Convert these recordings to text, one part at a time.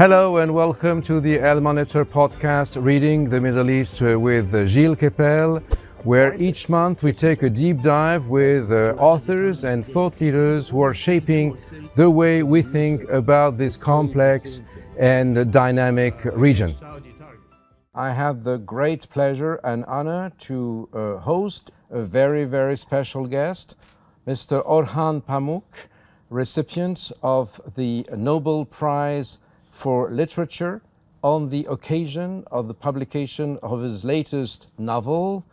Hello and welcome to the El Monitor podcast, Reading the Middle East with Gilles Kepel, where each month we take a deep dive with authors and thought leaders who are shaping the way we think about this complex and dynamic region. I have the great pleasure and honor to host a very, very special guest, Mr. Orhan Pamuk, recipient of the Nobel Prize for Literature on the occasion of the publication of his latest novel,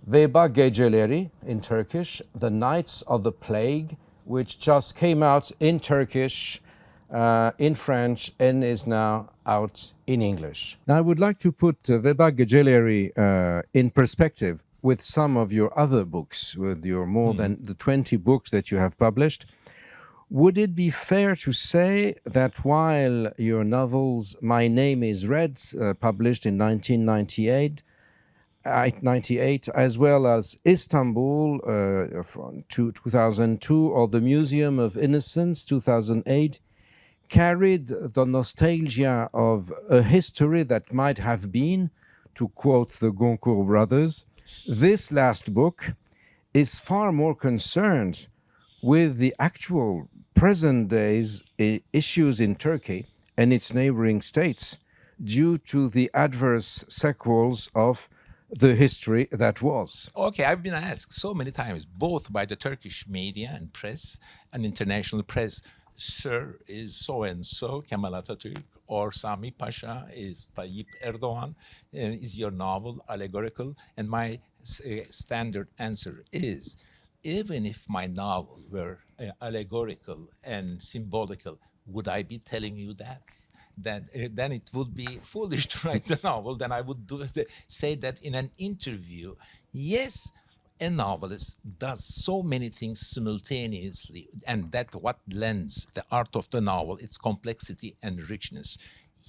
Veba Geceleri in Turkish, The Nights of the Plague, which just came out in Turkish, in French, and is now out in English. Now, I would like to put Veba Geceleri in perspective with some of your other books, with your more than the 20 books that you have published. Would it be fair to say that while your novels My Name is Red, published in 1998, as well as Istanbul from 2002, or The Museum of Innocence, 2008, carried the nostalgia of a history that might have been, to quote the Goncourt brothers, this last book is far more concerned with the actual present day's issues in Turkey and its neighboring states due to the adverse sequels of the history that was. Okay, I've been asked so many times, both by the Turkish media and press and international press, sir, is so-and-so Kemal Atatürk, or Sami Pasha, is Tayyip Erdogan, is your novel allegorical? And my standard answer is, even if my novel were allegorical and symbolical, would I be telling you that? Then it would be foolish to write the novel. Then I would say that in an interview. Yes, a novelist does so many things simultaneously, and that what lends the art of the novel, its complexity and richness.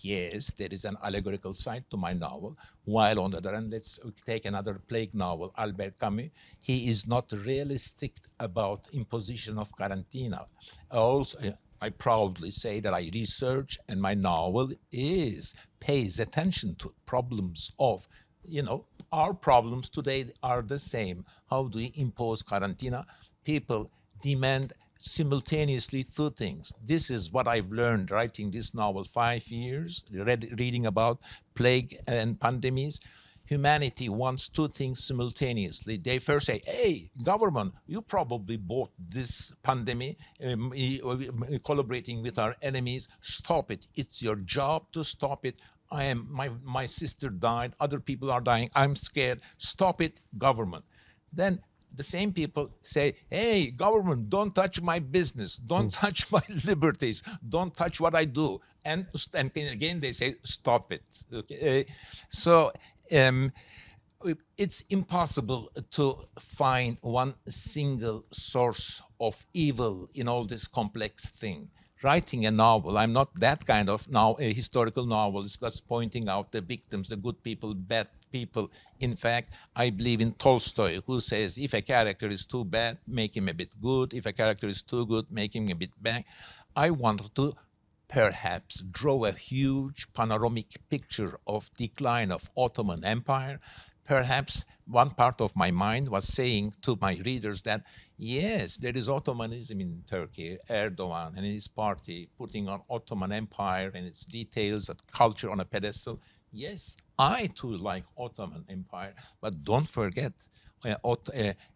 Yes, there is an allegorical side to my novel, while on the other hand, let's take another plague novel, Albert Camus. He is not realistic about imposition of quarantena. Also, I proudly say that I research, and my novel pays attention to problems of, our problems today are the same. How do we impose quarantena? People demand simultaneously two things. This is what I've learned writing this novel 5 years, reading about plague and pandemics. Humanity wants two things simultaneously. They first say, hey, government, you probably bought this pandemic, collaborating with our enemies. Stop it. It's your job to stop it. My sister died. Other people are dying. I'm scared. Stop it, government. Then the same people say, hey, government, don't touch my business. Don't touch my liberties. Don't touch what I do. And again, they say, stop it. Okay? So it's impossible to find one single source of evil in all this complex thing. Writing a novel, I'm not that kind of a historical novelist that's pointing out the victims, the good people, bad people. In fact, I believe in Tolstoy, who says, if a character is too bad, make him a bit good. If a character is too good, make him a bit bad. I want to perhaps draw a huge panoramic picture of decline of Ottoman Empire. Perhaps one part of my mind was saying to my readers that, yes, there is Ottomanism in Turkey, Erdogan and his party putting on Ottoman Empire and its details and culture on a pedestal. Yes, I too like Ottoman Empire, but don't forget,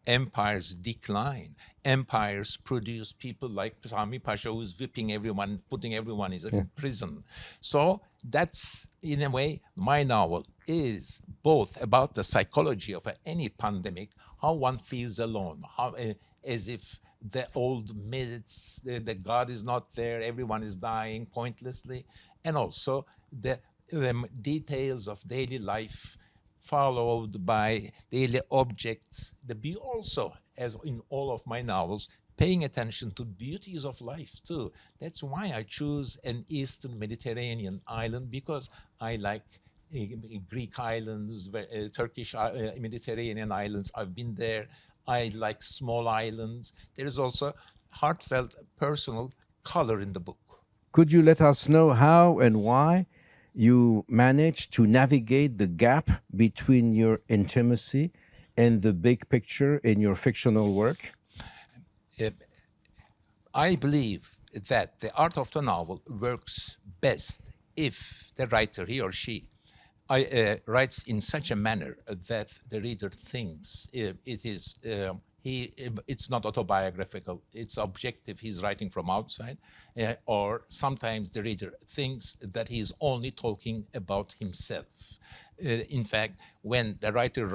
empires decline. Empires produce people like Sami Pasha, who's whipping everyone, putting everyone in prison. So that's, in a way, my novel is both about the psychology of any pandemic, how one feels alone, how as if the old myths, the God is not there, everyone is dying pointlessly, and also the details of daily life followed by daily objects. The be also, as in all of my novels, paying attention to beauties of life too. That's why I choose an Eastern Mediterranean island, because I like Greek islands, Turkish Mediterranean islands. I've been there. I like small islands. There is also heartfelt, personal color in the book. could you let us know how and why you managed to navigate the gap between your intimacy and the big picture in your fictional work? I believe that the art of the novel works best if the writer, he or she, writes in such a manner that the reader thinks it's not autobiographical, it's objective, he's writing from outside, or sometimes the reader thinks that he's only talking about himself. In fact, when the writer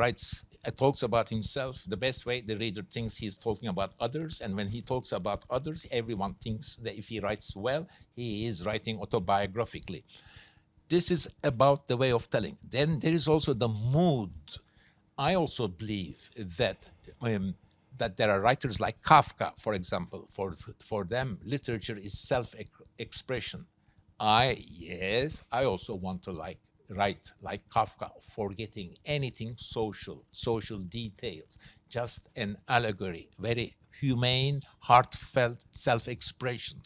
talks about himself, the best way the reader thinks he's talking about others, and when he talks about others, everyone thinks that if he writes well, he is writing autobiographically. This is about the way of telling. Then there is also the mood. I also believe that that there are writers like Kafka, for example. For them, literature is self-expression. I also want to write like Kafka, forgetting anything social details, just an allegory, very humane, heartfelt self-expression.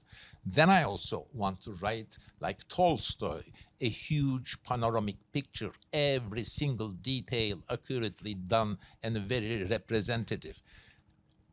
Then I also want to write like Tolstoy, a huge panoramic picture, every single detail accurately done and very representative.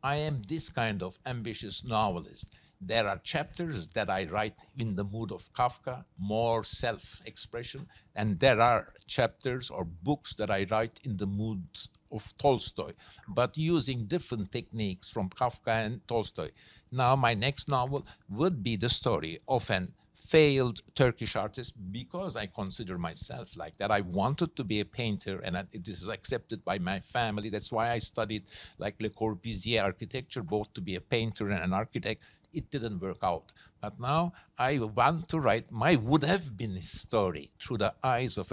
I am this kind of ambitious novelist. There are chapters that I write in the mood of Kafka, more self-expression, and there are chapters or books that I write in the mood of Tolstoy, but using different techniques from Kafka and Tolstoy. Now, my next novel would be the story of an failed Turkish artist, because I consider myself like that. I wanted to be a painter, and this is accepted by my family. That's why I studied like Le Corbusier architecture, both to be a painter and an architect. It didn't work out. But now I want to write my would have been story through the eyes of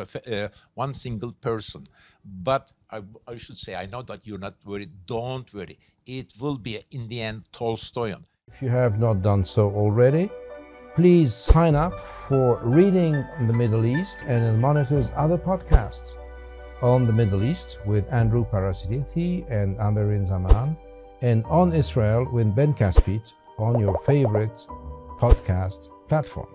one single person. But I should say, I know that you're not worried. Don't worry. It will be, in the end, Tolstoyan. If you have not done so already, please sign up for Reading the Middle East and El Monitor's other podcasts on the Middle East with Andrew Parasiditi and Amerin Zaman, and on Israel with Ben Caspit on your favorite podcast platform.